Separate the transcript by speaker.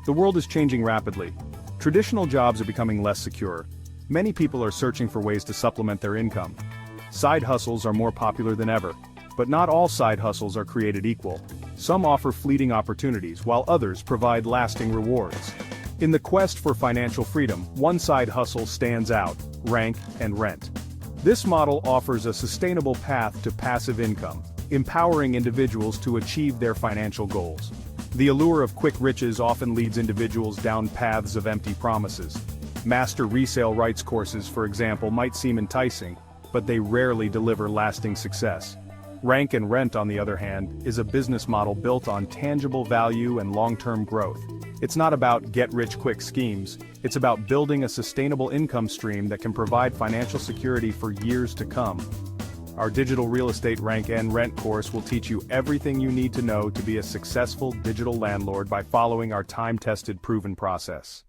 Speaker 1: The world is changing rapidly. Traditional jobs are becoming less secure. Many people are searching for ways to supplement their income. Side hustles are more popular than ever. But not all side hustles are created equal. Some offer fleeting opportunities while others provide lasting rewards. In the quest for financial freedom, one side hustle stands out: rank and rent. This model offers a sustainable path to passive income, empowering individuals to achieve their financial goals. The allure of quick riches often leads individuals down paths of empty promises. Master resale rights courses, for example, might seem enticing, but they rarely deliver lasting success. Rank and rent, on the other hand, is a business model built on tangible value and long-term growth. It's not about get-rich-quick schemes, it's about building a sustainable income stream that can provide financial security for years to come. Our digital real estate rank and rent course will teach you everything you need to know to be a successful digital landlord by following our time-tested, proven process.